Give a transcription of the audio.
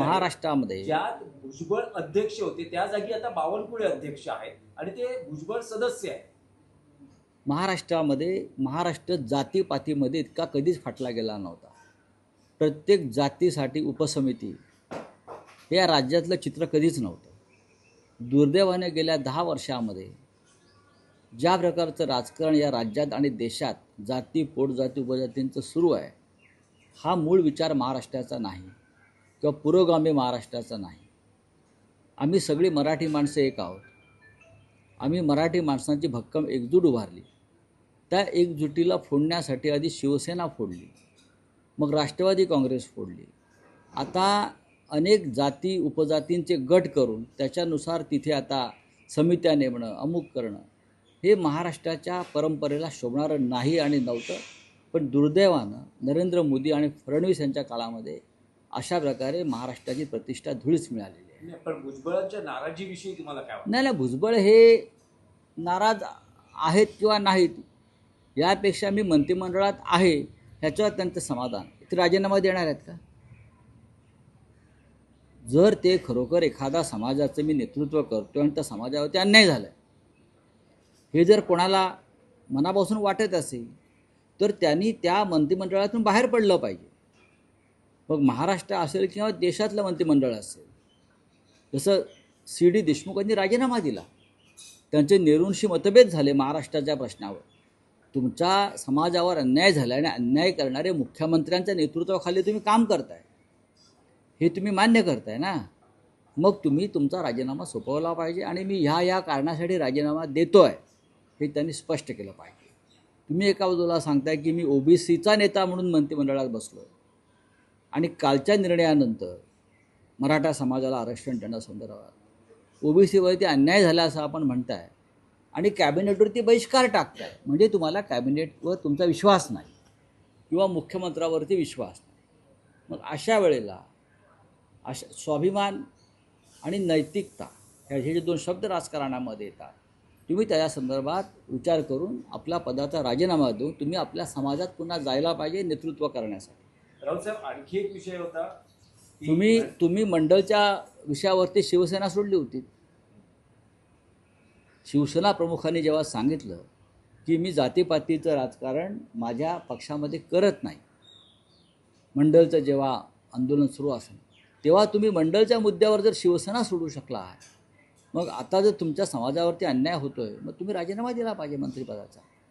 महाराष्ट्रामध्ये ज्यात भुजबळ अध्यक्ष होते त्या जागी आता बावनकुळे अध्यक्ष आहेत आणि ते भुजबळ सदस्य आहेत. महाराष्ट्रामध्ये महाराष्ट्र जातीपातीमध्ये इतका कधीच फाटला गेला नव्हता. प्रत्येक जातीसाठी उपसमिती हे या राज्यातलं चित्र कधीच नव्हतं. दुर्दैवाने गेल्या 10 वर्षामध्ये ज्या प्रकारचं राजकारण या राज्यात आणि देशात जाती पोटजाती उपजातींचं सुरू आहे, हा मूळ विचार महाराष्ट्राचा नाही किंवा पुरोगामी महाराष्ट्राचा नाही. आम्ही सगळी मराठी माणसं एक आहोत. आम्ही मराठी माणसांची भक्कम एकजूट उभारली. त्या एकजुटीला फोडण्यासाठी आधी शिवसेना फोडली, मग राष्ट्रवादी काँग्रेस फोडली. आता अनेक जाती उपजातींचे गट करून त्याच्यानुसार तिथे आता समित्या नेमणं, अमुक करणं, हे महाराष्ट्राच्या परंपरेला शोभणारं नाही आणि नव्हतं. पण दुर्दैवानं नरेंद्र मोदी आणि फडणवीस यांच्या काळामध्ये अशा प्रकारे महाराष्ट्राची प्रतिष्ठा धुळीस मिळालेली आहे. पण भुजबळांच्या नाराजीविषयी तुम्हाला काय वाटतं? नाही, भुजबळ हे नाराज आहेत किंवा नाहीत यापेक्षा मी मंत्रिमंडळात आहे ह्याच्यावर त्यांचं समाधान. ते राजीनामा देणार आहेत का? जर ते खरोखर एखादा समाजाचं मी नेतृत्व करतो आणि त्या समाजावरती अन्याय झाला हे जर कोणाला मनापासून वाटत असेल तर त्यांनी त्या मंत्रिमंडळातून बाहेर पडलं पाहिजे. मग महाराष्ट्र असेल किंवा देशातलं मंत्रिमंडळ असेल. जसं सी.डी. देशमुखांनी राजीनामा दिला, त्यांचे निरुंशी मतभेद झाले महाराष्ट्राच्या प्रश्नावर. तुमच्या समाजावर अन्याय झाला आणि अन्याय करणारे मुख्यमंत्र्यांच्या नेतृत्वाखाली तुम्ही काम करताय हे तुम्ही मान्य करताय ना, मग तुम्ही तुमचा राजीनामा सोपवला पाहिजे आणि मी ह्या कारणासाठी राजीनामा देतोय हे त्यांनी स्पष्ट केलं पाहिजे. तुम्ही एका बाजूला सांगताय की मी ओबीसीचा नेता म्हणून मंत्रिमंडळात बसलो आणि कालच्या निर्णयानंतर मराठा समाजाला आरक्षण देण्यासंदर्भात ओबीसीवरती अन्याय झाला असं आपण म्हणताय आणि कॅबिनेटवरती बहिष्कार टाकताय. म्हणजे तुम्हाला कॅबिनेटवर तुमचा विश्वास नाही किंवा मुख्यमंत्र्यावरती विश्वास नाही. मग अशा वेळेला स्वाभिमान आणि नैतिकता हे जे 2 शब्द राजकारणामध्ये येतात, तुम्ही त्याच्या संदर्भात विचार करून आपल्या पदाचा राजीनामा देऊन तुम्ही आपल्या समाजात पुन्हा जायला पाहिजे नेतृत्व करण्यासाठी. राऊतसाहेब, आणखी एक विषय होता, तुम्ही मंडळच्या विषयावरती शिवसेना सोडली होती. शिवसेना प्रमुखांनी जेव्हा सांगितलं की मी जातीपातीचं राजकारण माझ्या पक्षामध्ये करत नाही, मंडळचं जेव्हा आंदोलन सुरू असेल तेव्हा तुम्ही मंडळच्या मुद्द्यावर जर शिवसेना सोडू शकला आहे, मग आता जर तुमच्या समाजावरती अन्याय होतोय मग तुम्ही राजीनामा दिला पाहिजे मंत्रिपदाचा.